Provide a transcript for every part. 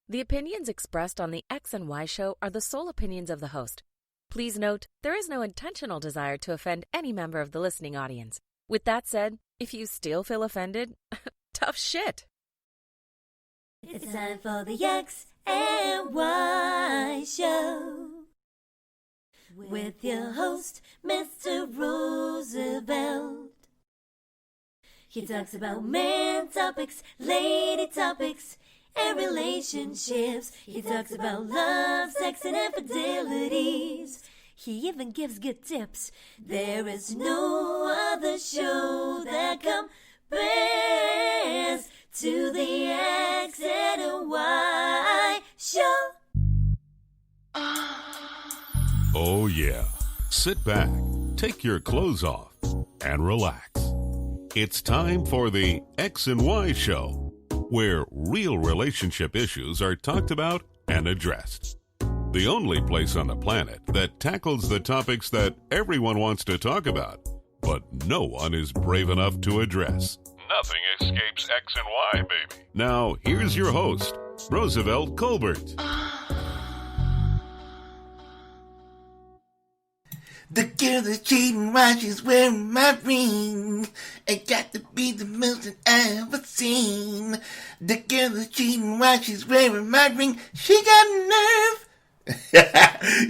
The opinions expressed on the X and Y Show are the sole opinions of the host. Please note, there is no intentional desire to offend any member of the listening audience. With that said, if you still feel offended, tough shit. It's time for the X and Y Show with your host, Mr. Roosevelt. He talks about man topics, lady topics, and relationships. He talks about love, sex, and infidelities. He even gives good tips. There is no other show that compares to the X and Y Show. Oh yeah. Sit back, take your clothes off, and relax. It's time for the X and Y Show, where real relationship issues are talked about and addressed. The only place on the planet that tackles the topics that everyone wants to talk about, but no one is brave enough to address. Nothing escapes X and Y, baby. Now, here's your host, Roosevelt Colbert. The girl that's cheating while she's wearing my ring. It got to be the most that I ever seen. The girl that's cheating while she's wearing my ring. She got nerve.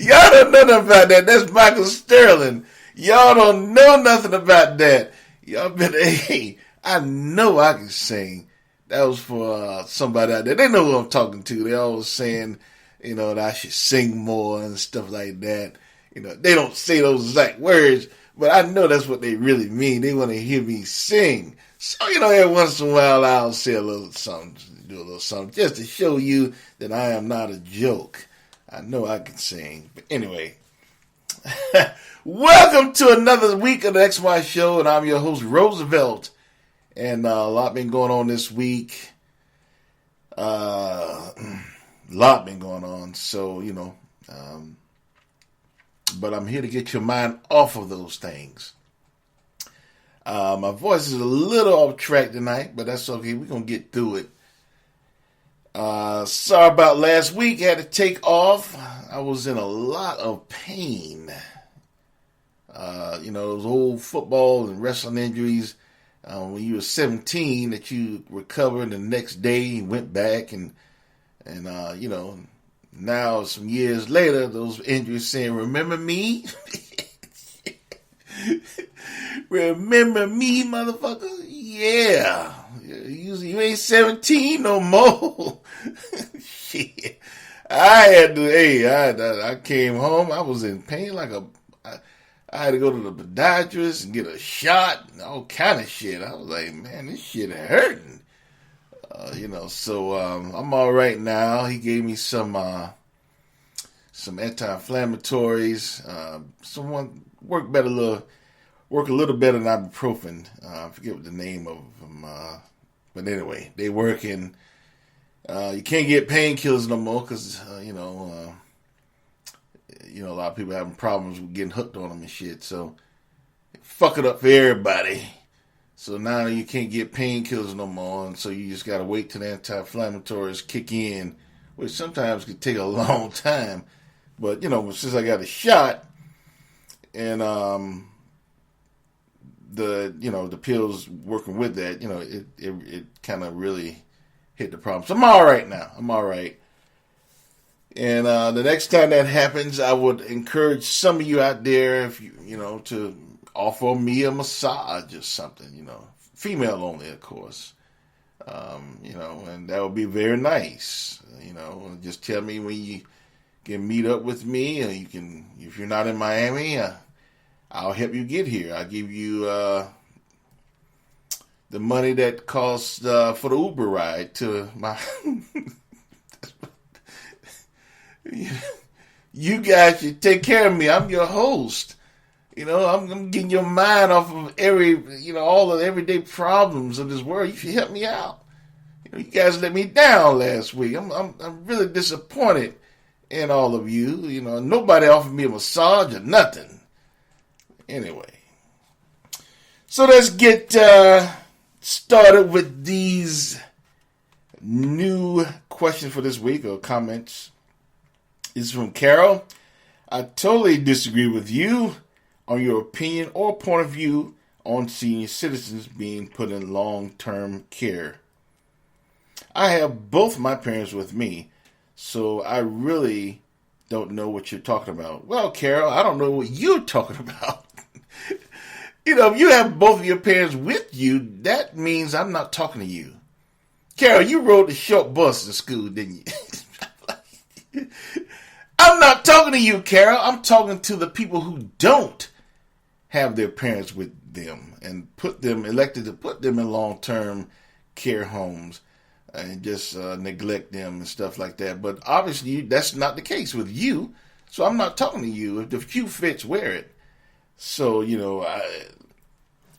Y'all don't know nothing about that. That's Michael Sterling. Y'all don't know nothing about that. Y'all better, hey, I know I can sing. That was for somebody out there. They know who I'm talking to. They always saying, that I should sing more and stuff like that. They don't say those exact words, but I know that's what they really mean. They want to hear me sing. So, every once in a while I'll say a little something, do a little something, just to show you that I am not a joke. I know I can sing. But anyway, welcome to another week of the XY Show, and I'm your host, Roosevelt. And a lot been going on this week. Lot been going on. So, but I'm here to get your mind off of those things. My voice is a little off track tonight, but that's okay. We're going to get through it. Sorry about last week. Had to take off. I was in a lot of pain. Those old football and wrestling injuries. When you were 17, that you recovered the next day, you went back and now, some years later, those injuries saying, remember me? Remember me, motherfucker? Yeah. You ain't 17 no more. Shit. I came home. I was in pain I had to go to the podiatrist and get a shot and all kind of shit. I was like, man, this shit hurting. So I'm all right now. He gave me some anti-inflammatories. Someone work a little better than ibuprofen. I forget what the name of them. But anyway, they work in. You can't get painkillers no more because a lot of people having problems with getting hooked on them and shit. So fuck it up for everybody. So now you can't get painkillers no more, and so you just got to wait till the anti-inflammatories kick in, which sometimes could take a long time. But, since I got a shot, and the pills working with that, it kind of really hit the problem. So I'm all right now. I'm all right. And the next time that happens, I would encourage some of you out there, if to offer me a massage or something, female only, of course, and that would be very nice, just tell me when you can meet up with me, or you can, if you're not in Miami, I'll help you get here. I'll give you the money that costs for the Uber ride to my, you guys should take care of me. I'm your host. I'm getting your mind off of all the everyday problems of this world. You should help me out. You guys let me down last week. I'm really disappointed in all of you. Nobody offered me a massage or nothing. Anyway, so let's get started with these new questions. question for this week, or comments, is from Carol. I totally disagree with you on your opinion or point of view on senior citizens being put in long-term care. I have both my parents with me, so I really don't know what you're talking about. Well, Carol, I don't know what you're talking about. If you have both of your parents with you, that means I'm not talking to you. Carol, you rode the short bus to school, didn't you? I'm not talking to you, Carol. I'm talking to the people who don't have their parents with them and elected to put them in long-term care homes and just neglect them and stuff like that. But obviously, that's not the case with you. So I'm not talking to you. If the shoe fits, wear it. So, I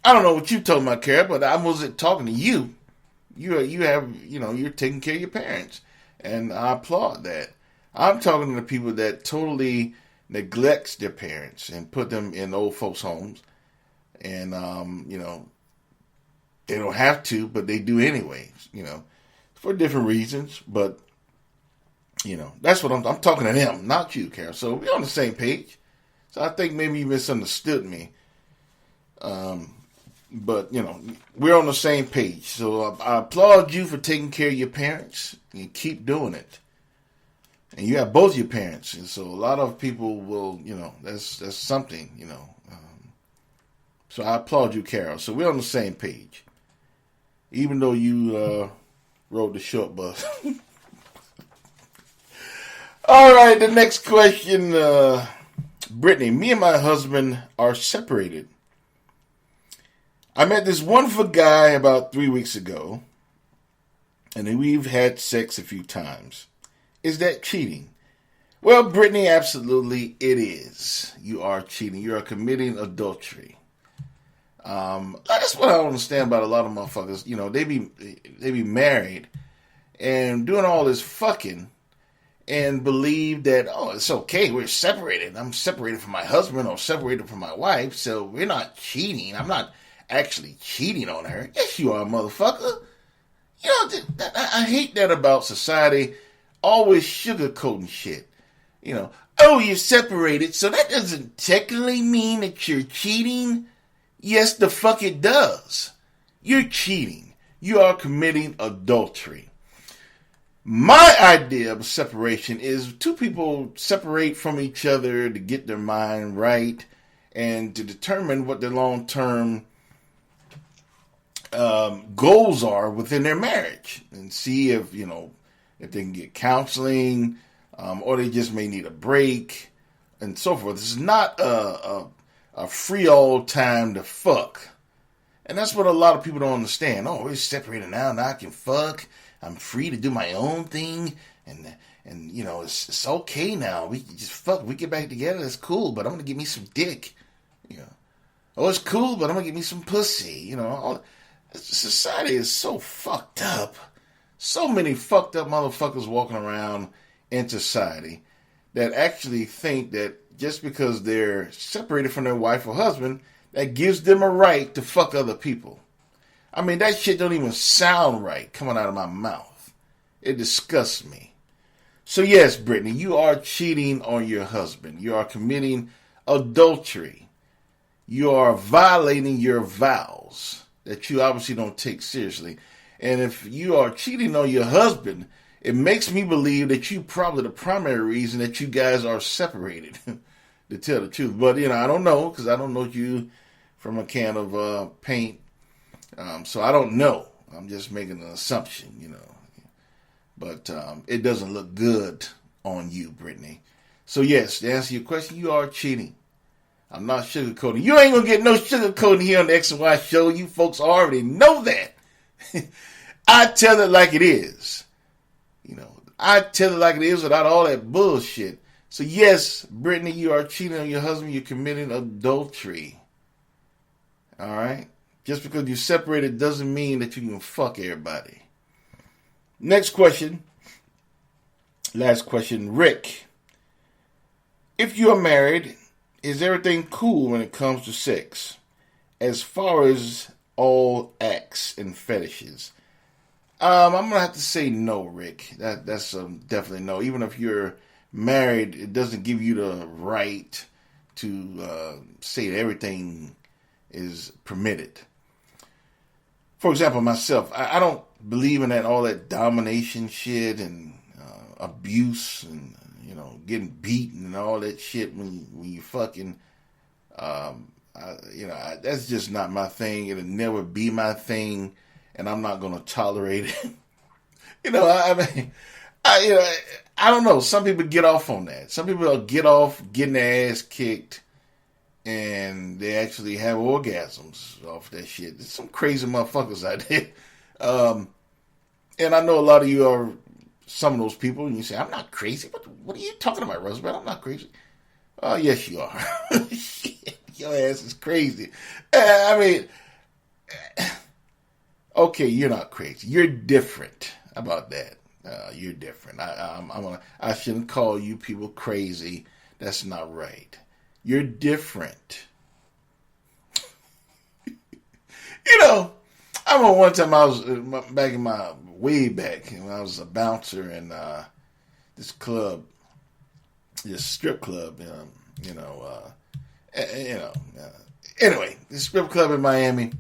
don't know what you're talking about, Carol, but I wasn't talking to you. You're taking care of your parents. And I applaud that. I'm talking to the people that totally neglects their parents and put them in old folks' homes. And, they don't have to, but they do anyway, for different reasons. But, that's what I'm talking to them, not you, Carol. So we're on the same page. So I think maybe you misunderstood me. But, we're on the same page. So I applaud you for taking care of your parents and keep doing it. And you have both your parents. And so a lot of people will, that's something, So I applaud you, Carol. So we're on the same page. Even though you rode the short bus. All right, the next question. Brittany, me and my husband are separated. I met this wonderful guy about 3 weeks ago, and we've had sex a few times. Is that cheating? Well, Brittany, absolutely it is. You are cheating. You are committing adultery. That's what I don't understand about a lot of motherfuckers. They be married and doing all this fucking and believe that, it's okay, we're separated. I'm separated from my husband or separated from my wife, so we're not cheating. I'm not actually cheating on her. Yes, you are, motherfucker. I hate that about society, always sugarcoating shit. You're separated, so that doesn't technically mean that you're cheating. Yes, the fuck it does. You're cheating. You are committing adultery. My idea of separation is two people separate from each other to get their mind right and to determine what their long-term goals are within their marriage and see if they can get counseling or they just may need a break and so forth. This is not a free all time to fuck. And that's what a lot of people don't understand. Oh, we're separated now I can fuck. I'm free to do my own thing, and it's okay now. We can just fuck. We get back together. It's cool, but I'm gonna get me some dick. Oh, it's cool, but I'm gonna get me some pussy. Society is so fucked up. So many fucked up motherfuckers walking around in society that actually think that just because they're separated from their wife or husband, that gives them a right to fuck other people. I mean, that shit don't even sound right coming out of my mouth. It disgusts me. So yes, Brittany, you are cheating on your husband. You are committing adultery. You are violating your vows that you obviously don't take seriously. And if you are cheating on your husband, it makes me believe that you probably the primary reason that you guys are separated, to tell the truth. But, I don't know, because I don't know you from a can of paint. So I don't know. I'm just making an assumption, But it doesn't look good on you, Brittany. So yes, to answer your question, you are cheating. I'm not sugarcoating. You ain't gonna get no sugarcoating here on the X and Y show. You folks already know that. I tell it like it is. I tell it like it is without all that bullshit. So yes, Brittany, you are cheating on your husband. You're committing adultery. All right? Just because you're separated doesn't mean that you can fuck everybody. Next question. Last question. Rick, if you are married, is everything cool when it comes to sex? As far as all acts and fetishes. I'm gonna have to say no, Rick. That's definitely no. Even if you're married, it doesn't give you the right to say that everything is permitted. For example, myself, I don't believe in all that domination shit and abuse and getting beaten and all that shit when you fucking. That's just not my thing. It'll never be my thing, and I'm not gonna tolerate it. I don't know. Some people get off on that. Some people get off getting their ass kicked, and they actually have orgasms off that shit. There's some crazy motherfuckers out there. And I know a lot of you are some of those people, and you say, I'm not crazy. What are you talking about, Roosevelt? I'm not crazy. Oh, yes, you are. Shit, your ass is crazy. Okay, you're not crazy. You're different. How about that? You're different. I shouldn't call you people crazy. That's not right. You're different. I remember one time I was back in my way back when I was a bouncer in this club, this strip club. Anyway, this strip club in Miami,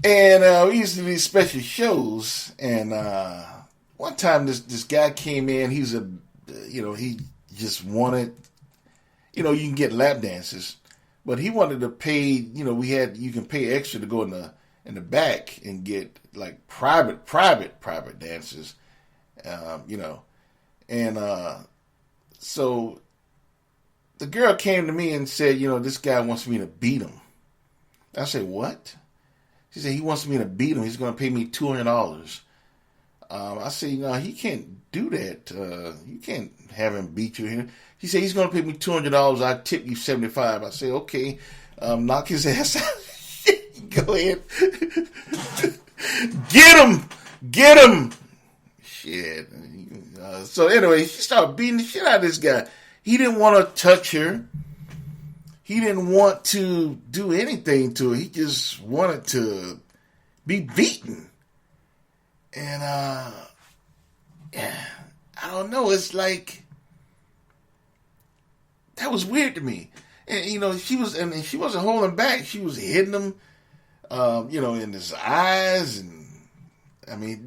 and we used to do these special shows. And one time, this guy came in. He just wanted, you can get lap dances, but he wanted to pay. You can pay extra to go in the back and get like private dances, and so the girl came to me and said, this guy wants me to beat him. I said, what? She said, he wants me to beat him. He's going to pay me $200. I said, he can't do that. You can't have him beat you here. He said, he's going to pay me $200. I tip you $75. I said, okay, knock his ass out. Go ahead. Get him. Shit. So anyway, she started beating the shit out of this guy. He didn't want to touch her. He didn't want to do anything to her. He just wanted to be beaten. And I don't know. It's like that was weird to me. And she wasn't holding back. She was hitting him, in his eyes, and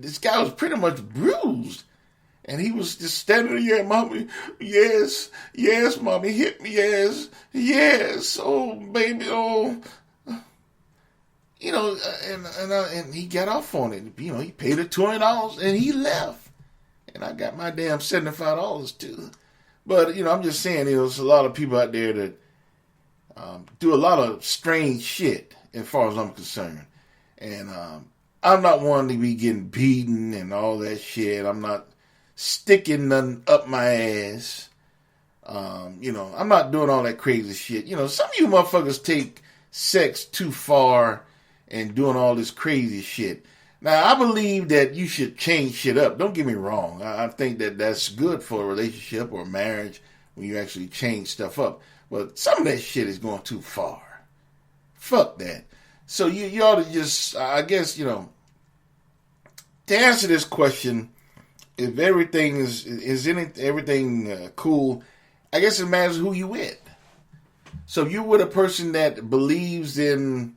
this guy was pretty much bruised. And he was just standing there, Mommy, yes, Mommy, hit me, yes, oh, baby, oh. And he got off on it. He paid her $200 and he left. And I got my damn $75 too. But, I'm just saying, there's a lot of people out there that do a lot of strange shit as far as I'm concerned. And I'm not one to be getting beaten and all that shit. I'm not sticking nothing up my ass. I'm not doing all that crazy shit. Some of you motherfuckers take sex too far and doing all this crazy shit. Now, I believe that you should change shit up. Don't get me wrong. I think that that's good for a relationship or a marriage when you actually change stuff up. But some of that shit is going too far. Fuck that. So you ought to just, I guess, to answer this question, if everything is everything cool, I guess it matters who you with. So if you're with a person that believes in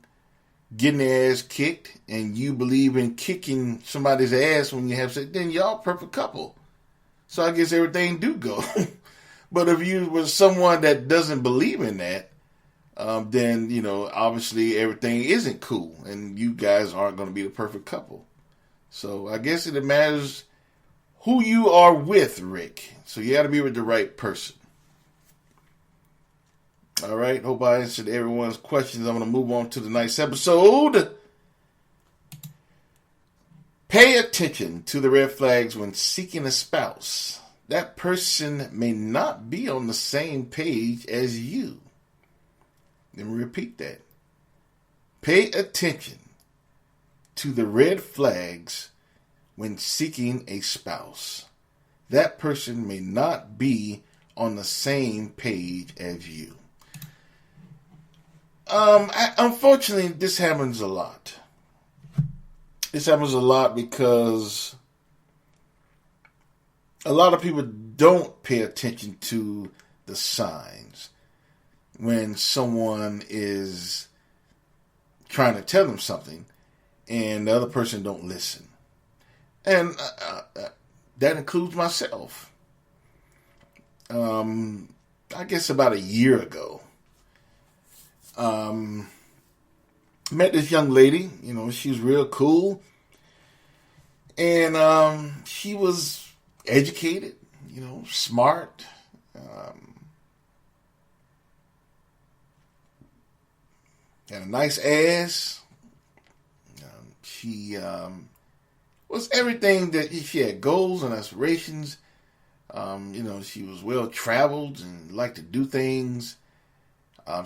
getting their ass kicked, and you believe in kicking somebody's ass when you have sex, then y'all perfect couple. So I guess everything do go. But if you were someone that doesn't believe in that, then, obviously everything isn't cool, and you guys aren't going to be the perfect couple. So I guess it matters who you are with, Rick. So you got to be with the right person. All right. Hope I answered everyone's questions. I'm going to move on to the next episode. Pay attention to the red flags when seeking a spouse. That person may not be on the same page as you. Let me repeat that. Pay attention to the red flags when seeking a spouse. That person may not be on the same page as you. Unfortunately, this happens a lot. This happens a lot because a lot of people don't pay attention to the signs when someone is trying to tell them something and the other person don't listen. And that includes myself. I guess about a year ago, met this young lady. She was real cool. And she was educated, smart. Had a nice ass. She was everything that she had, goals and aspirations. She was well traveled and liked to do things.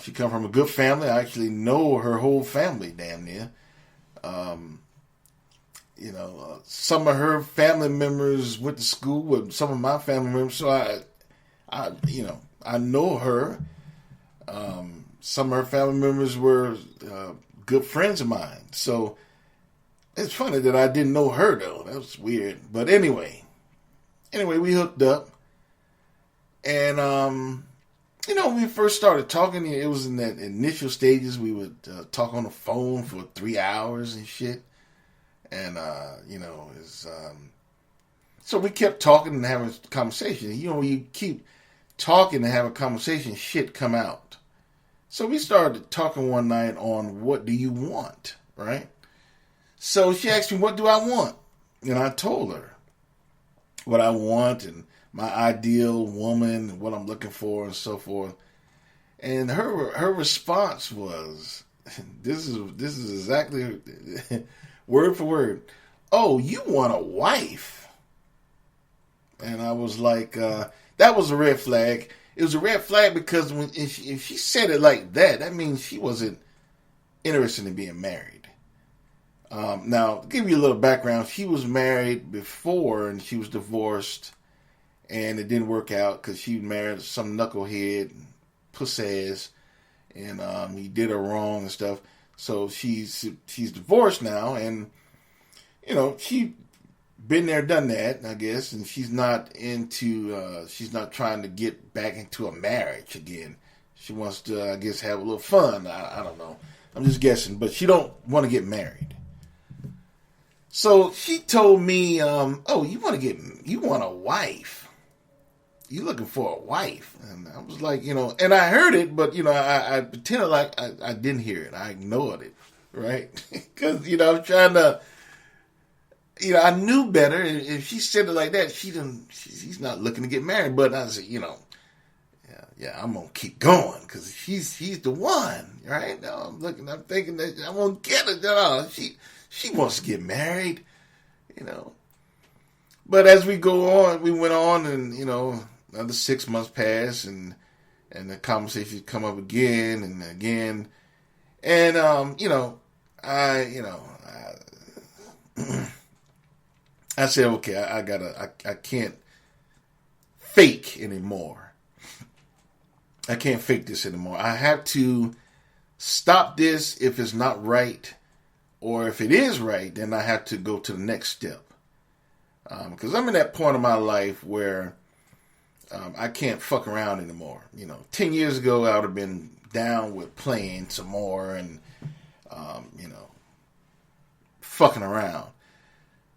She come from a good family. I actually know her whole family damn near. Some of her family members went to school with some of my family members, so I know her. Some of her family members were good friends of mine. So it's funny that I didn't know her, though. That was weird. But anyway, we hooked up. And, when we first started talking, it was in that initial stages. We would talk on the phone for 3 hours and shit. And, so we kept talking and having a conversation. When you keep talking and have a conversation, shit come out. So we started talking one night on what do you want, right? So she asked me, what do I want? And I told her what I want and my ideal woman and what I'm looking for and so forth. And her response was, this is exactly word for word. Oh, you want a wife? And I was like, that was a red flag. It was a red flag because if she said it like that, that means she wasn't interested in being married. Now, to give you a little background, she was married before and she was divorced, and it didn't work out because she married some knucklehead, pussy ass, and he did her wrong and stuff. So she's divorced now, and she been there, done that, I guess, and she's not trying to get back into a marriage again. She wants to, I guess, have a little fun. I don't know. I'm just guessing, but she don't want to get married. So she told me, oh, you want a wife. You looking for a wife. And I was like, and I heard it, but, I pretended like I didn't hear it. I ignored it, right? Because, I'm trying to, I knew better. If she said it like that, she's not looking to get married. But I said, yeah, I'm going to keep going because he's the one, right? I'm thinking that I'm going to get it. She wants to get married, But as we went on and, another 6 months passed and the conversations come up again and again. And, I said, okay, I can't fake anymore. I can't fake this anymore. I have to stop this if it's not right. Or if it is right, then I have to go to the next step. Because I'm in that point of my life where I can't fuck around anymore. 10 years ago, I would have been down with playing some more and, fucking around.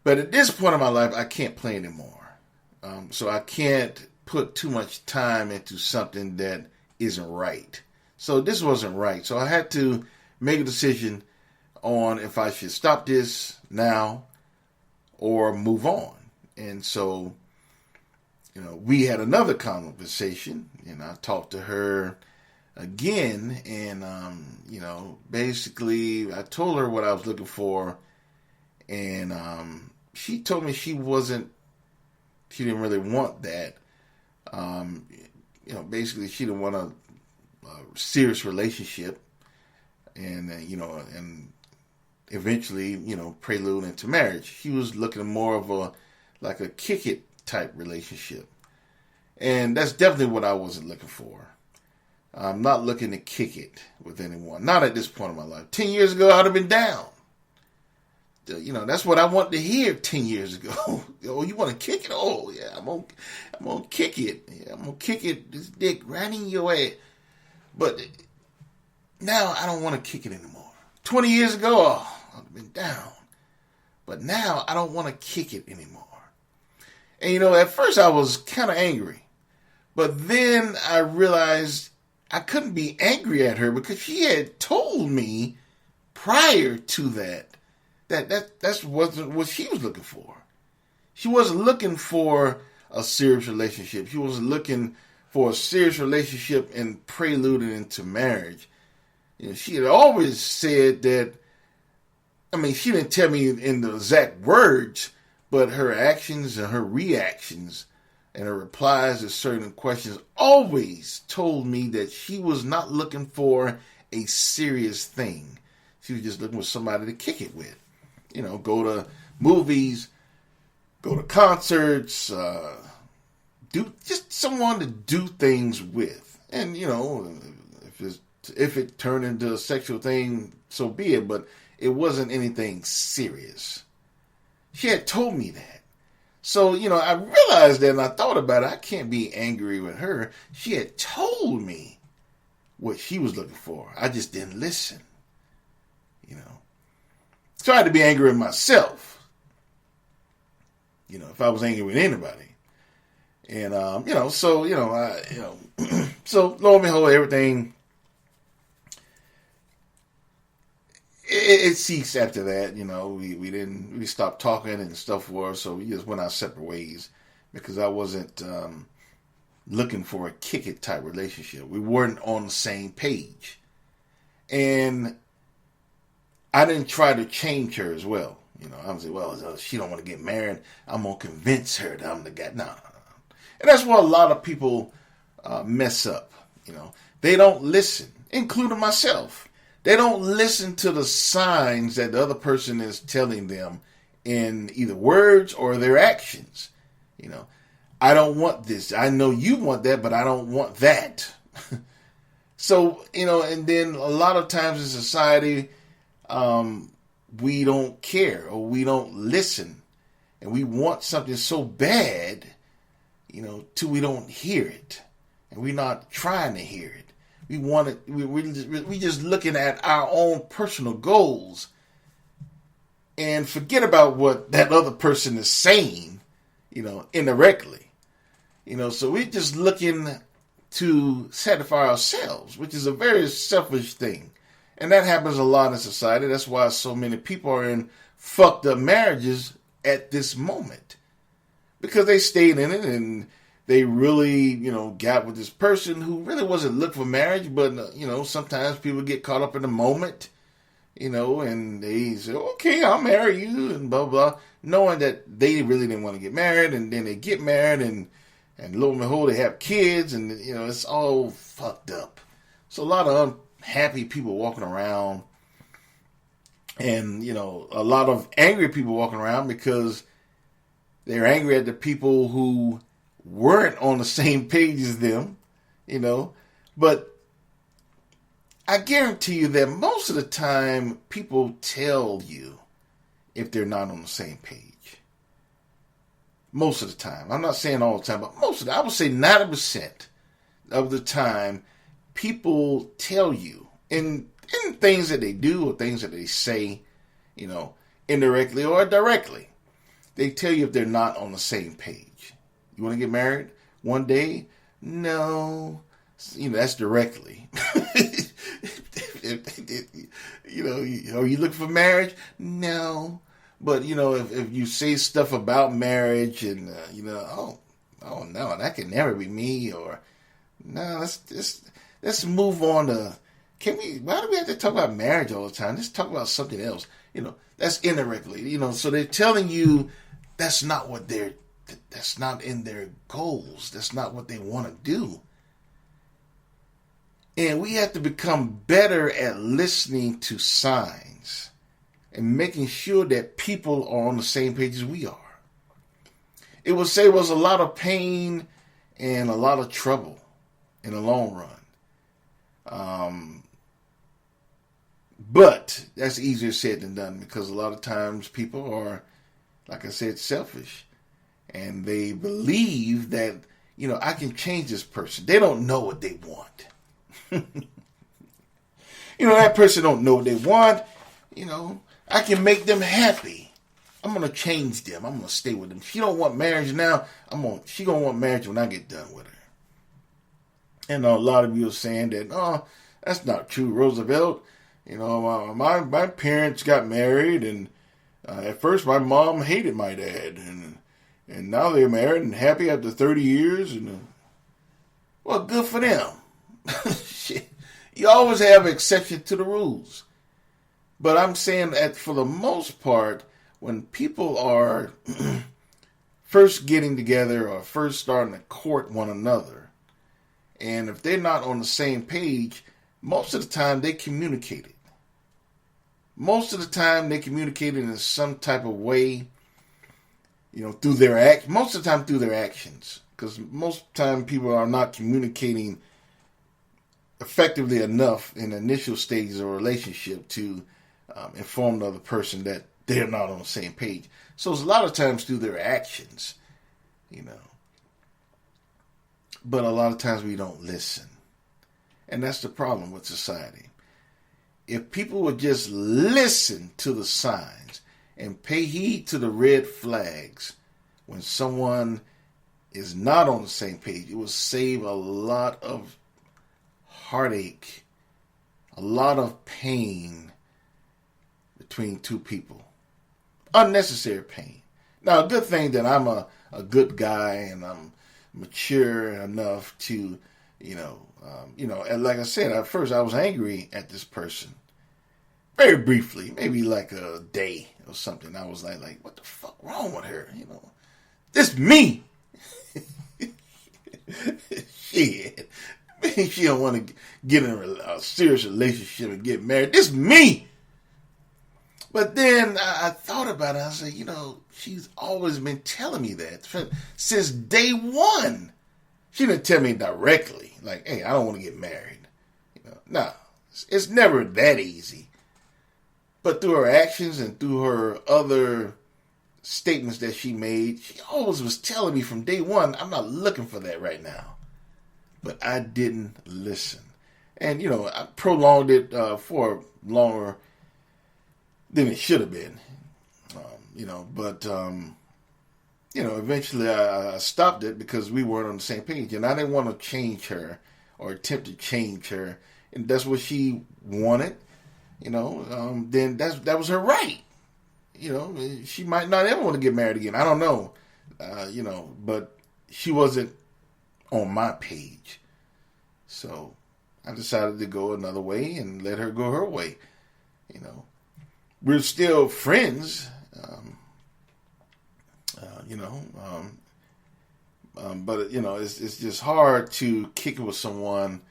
But at this point in my life, I can't play anymore. So I can't put too much time into something that isn't right. So this wasn't right. So I had to make a decision on if I should stop this now or move on. And so, we had another conversation, and I talked to her again, and, basically I told her what I was looking for, and she told me she didn't really want that. Basically she didn't want a serious relationship, and, and eventually, prelude into marriage. She was looking more of a kick it type relationship. And that's definitely what I wasn't looking for. I'm not looking to kick it with anyone. Not at this point in my life. 10 years ago, I'd have been down. that's what I wanted to hear 10 years ago. Oh, you want to kick it? Oh, yeah, I'm gonna kick it. Yeah, I'm gonna kick it, this dick right in your ass. But now I don't want to kick it anymore. 20 years ago, oh, I've been down. But now I don't want to kick it anymore. And at first I was kind of angry. But then I realized I couldn't be angry at her because she had told me prior to that's wasn't what she was looking for. She wasn't looking for a serious relationship. She wasn't looking for a serious relationship and preluding into marriage. She had always said that, she didn't tell me in the exact words, but her actions and her reactions and her replies to certain questions always told me that she was not looking for a serious thing. She was just looking for somebody to kick it with. Go to movies, go to concerts, do just someone to do things with. And, if it turned into a sexual thing, so be it. But it wasn't anything serious. She had told me that. So, I realized that and I thought about it. I can't be angry with her. She had told me what she was looking for. I just didn't listen. Tried to be angry with myself. If I was angry with anybody. And, so lo and behold, everything, it ceased after that. We stopped talking and stuff for us, so we just went our separate ways because I wasn't looking for a kick it type relationship. We weren't on the same page. And I didn't try to change her as well. I was like, well, she don't want to get married. I'm going to convince her that I'm the guy. No. And that's where a lot of people mess up. They don't listen, including myself. They don't listen to the signs that the other person is telling them in either words or their actions. I don't want this. I know you want that, but I don't want that. So, and then a lot of times in society, we don't care or we don't listen, and we want something so bad, till we don't hear it, and we're not trying to hear it. We want it. We just looking at our own personal goals, and forget about what that other person is saying, indirectly, So we're just looking to satisfy ourselves, which is a very selfish thing. And that happens a lot in society. That's why so many people are in fucked up marriages at this moment. Because they stayed in it and they really, got with this person who really wasn't looking for marriage. But, sometimes people get caught up in the moment, and they say, okay, I'll marry you and blah, blah, knowing that they really didn't want to get married. And then they get married and lo and behold, they have kids and, it's all fucked up. So a lot of happy people walking around and, a lot of angry people walking around because they're angry at the people who weren't on the same page as them, but I guarantee you that most of the time people tell you if they're not on the same page. Most of the time. I'm not saying all the time, but I would say 90% of the time people tell you in things that they do or things that they say, indirectly or directly. They tell you if they're not on the same page. You want to get married one day? No. That's directly. Are you looking for marriage? No. But, if you say stuff about marriage and, oh no, that can never be me, or, no, let's move on to, why do we have to talk about marriage all the time? Let's talk about something else. That's indirectly, so they're telling you that's not in their goals. That's not what they want to do. And we have to become better at listening to signs and making sure that people are on the same page as we are. It was a lot of pain and a lot of trouble in the long run. But that's easier said than done because a lot of times people are, like I said, selfish. And they believe that, I can change this person. They don't know what they want. That person don't know what they want. I can make them happy. I'm going to change them. I'm going to stay with them. She don't want marriage now. She going to want marriage when I get done with her. And a lot of you are saying that, oh, that's not true, Roosevelt. My parents got married, and at first my mom hated my dad, and now they're married and happy after 30 years. And well, good for them. Shit. You always have exceptions to the rules. But I'm saying that for the most part, when people are first getting together or first starting to court one another, and if they're not on the same page, most of the time they communicate it. Most of the time they communicate it in some type of way, through their most of the time through their actions. Because most of the time people are not communicating effectively enough in the initial stages of a relationship to inform the other person that they're not on the same page. So it's a lot of times through their actions, But a lot of times we don't listen. And that's the problem with society. If people would just listen to the signs and pay heed to the red flags when someone is not on the same page, it will save a lot of heartache, a lot of pain between two people. Unnecessary pain. Now, a good thing that I'm a good guy and I'm mature enough to, and like I said, at first I was angry at this person. Very briefly, maybe like a day or something. I was like, what the fuck wrong with her? This me. Shit. Maybe she don't want to get in a serious relationship and get married. This me. But then I thought about it. I said, she's always been telling me that since day one. She didn't tell me directly, like, hey, I don't want to get married. No, it's never that easy. But through her actions and through her other statements that she made, she always was telling me from day one, I'm not looking for that right now. But I didn't listen. And, I prolonged it for longer than it should have been. Eventually I stopped it because we weren't on the same page. And I didn't want to change her or attempt to change her. And that's what she wanted. Then that was her right. She might not ever want to get married again. I don't know. But she wasn't on my page. So I decided to go another way and let her go her way. We're still friends. But it's just hard to kick it with someone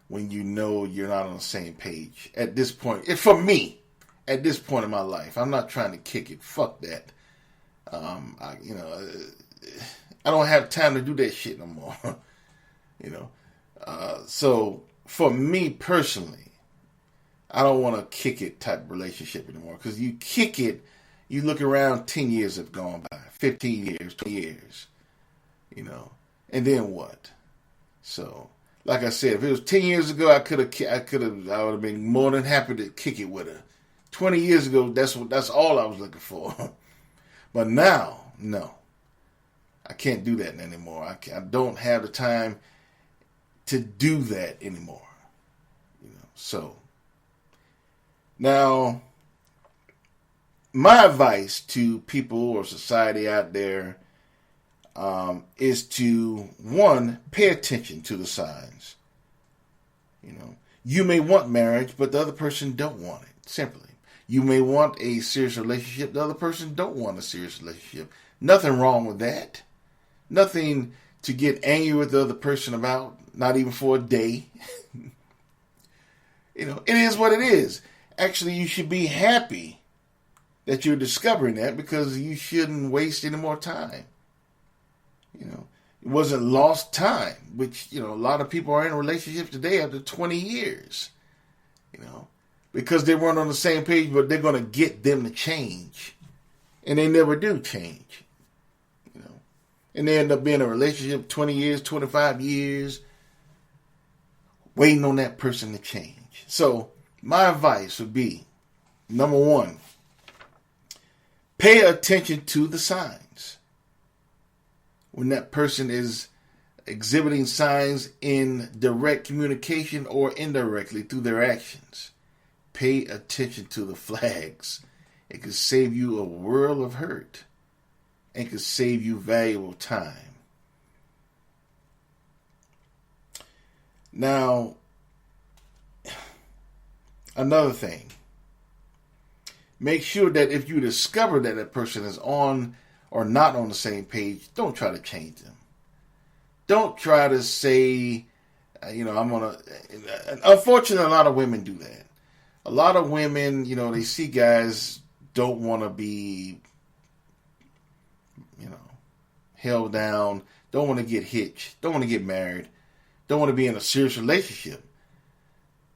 when you're not on the same page. At this point, for me, at this point in my life, I'm not trying to kick it. Fuck that. I don't have time to do that shit no more. So for me personally, I don't want a kick it type of relationship anymore. Because you kick it, you look around, 10 years have gone by, 15 years, 20 years, and then what? So, like I said, if it was 10 years ago, I would have been more than happy to kick it with her. 20 years ago, that's all I was looking for. But now, no, I can't do that anymore. I don't have the time to do that anymore. So now, my advice to people or society out there is to, one, pay attention to the signs. You may want marriage, but the other person don't want it, simply. You may want a serious relationship, the other person don't want a serious relationship. Nothing wrong with that. Nothing to get angry with the other person about, not even for a day. It is what it is. Actually, you should be happy that you're discovering that because you shouldn't waste any more time. It wasn't lost time, which, a lot of people are in relationships today after 20 years. because they weren't on the same page, but they're going to get them to change. And they never do change. You know, and they end up being in a relationship 20 years, 25 years, waiting on that person to change. So my advice would be, number one, pay attention to the signs. When that person is exhibiting signs in direct communication or indirectly through their actions, pay attention to the flags. It could save you a world of hurt and could save you valuable time. Now, another thing. Make sure that if you discover that that person is on or not on the same page, don't try to change them. Don't try to say, I'm going to... Unfortunately, a lot of women do that. A lot of women, they see guys don't want to be, held down, don't want to get hitched, don't want to get married, don't want to be in a serious relationship.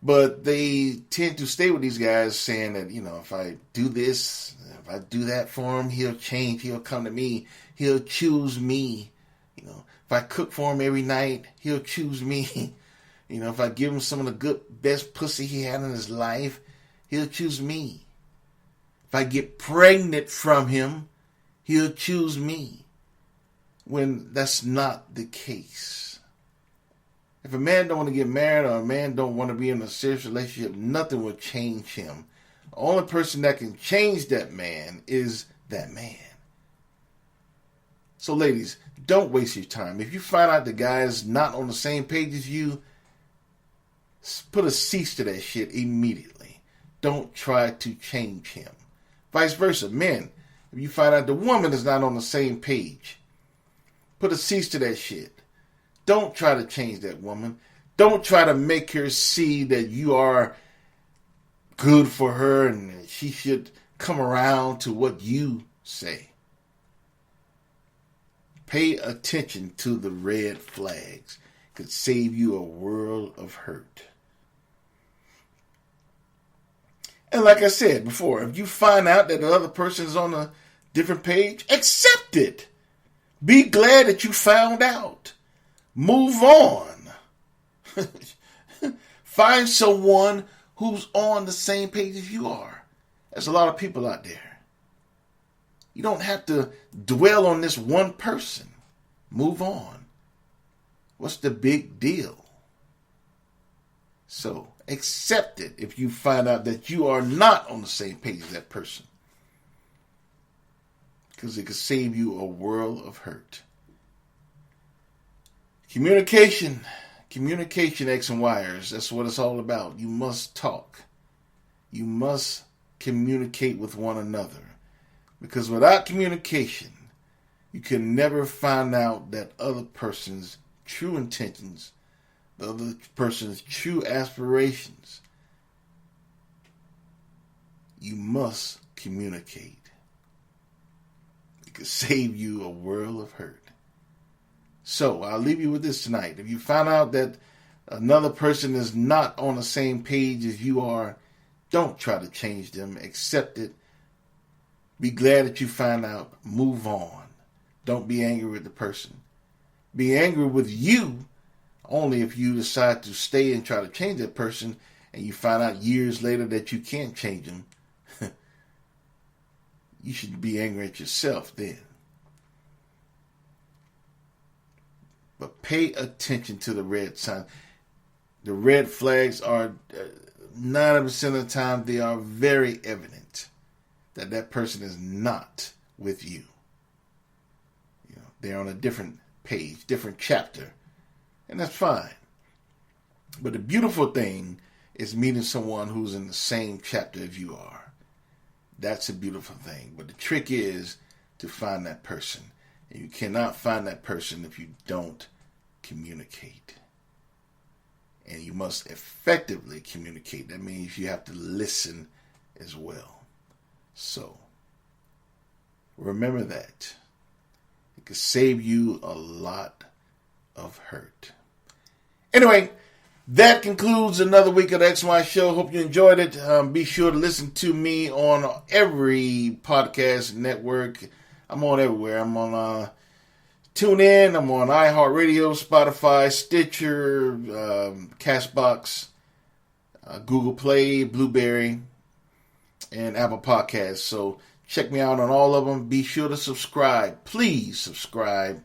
But they tend to stay with these guys saying that, if I do this, if I do that for him, he'll change, he'll come to me, he'll choose me. If I cook for him every night, he'll choose me. If I give him some of the best pussy he had in his life, he'll choose me. If I get pregnant from him, he'll choose me. When that's not the case. If a man don't want to get married or a man don't want to be in a serious relationship, nothing will change him. The only person that can change that man is that man. So ladies, don't waste your time. If you find out the guy is not on the same page as you, put a cease to that shit immediately. Don't try to change him. Vice versa, men, if you find out the woman is not on the same page, put a cease to that shit. Don't try to change that woman. Don't try to make her see that you are good for her and she should come around to what you say. Pay attention to the red flags. It could save you a world of hurt. And like I said before, if you find out that the other person is on a different page, accept it. Be glad that you found out. Move on. Find someone who's on the same page as you are. There's a lot of people out there. You don't have to dwell on this one person. Move on. What's the big deal? So, accept it if you find out that you are not on the same page as that person. Because it could save you a world of hurt. Communication, X and Yers, that's what it's all about. You must talk. You must communicate with one another. Because without communication, you can never find out that other person's true intentions, the other person's true aspirations. You must communicate. It could save you a world of hurt. So, I'll leave you with this tonight. If you find out that another person is not on the same page as you are, don't try to change them. Accept it. Be glad that you find out. Move on. Don't be angry with the person. Be angry with you only if you decide to stay and try to change that person and you find out years later that you can't change them. You should be angry at yourself then. But pay attention to the red signs. The red flags are 90% of the time they are very evident that that person is not with you. They're on a different page, different chapter, and that's fine. But the beautiful thing is meeting someone who's in the same chapter as you are. That's a beautiful thing. But the trick is to find that person. And you cannot find that person if you don't communicate. And you must effectively communicate. That means you have to listen as well. So, remember that. It could save you a lot of hurt. Anyway, That concludes another week of the XY Show. Hope you enjoyed it. Be sure to listen to me on every podcast network. I'm on everywhere. I'm on TuneIn. I'm on iHeartRadio, Spotify, Stitcher, Castbox, Google Play, Blueberry, and Apple Podcasts. So check me out on all of them. Be sure to subscribe. Please subscribe.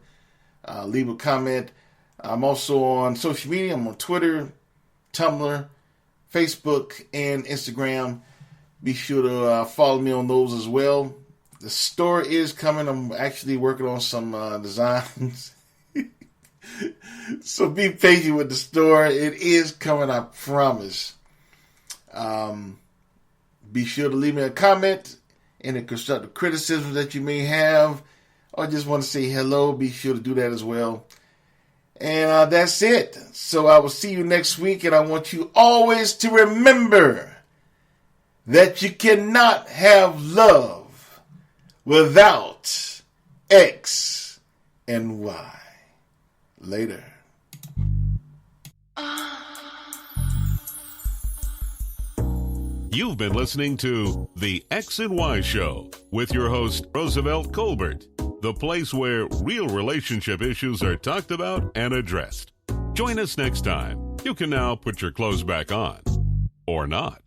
Leave a comment. I'm also on social media. I'm on Twitter, Tumblr, Facebook, and Instagram. Be sure to follow me on those as well. The store is coming. I'm actually working on some designs. So be patient with the store. It is coming, I promise. Be sure to leave me a comment. Any constructive criticism that you may have, or just want to say hello, be sure to do that as well. And that's it. So I will see you next week, and I want you always to remember that you cannot have love without X and Y. Later. You've been listening to The X and Y Show with your host, Roosevelt Colbert, the place where real relationship issues are talked about and addressed. Join us next time. You can now put your clothes back on. Or not.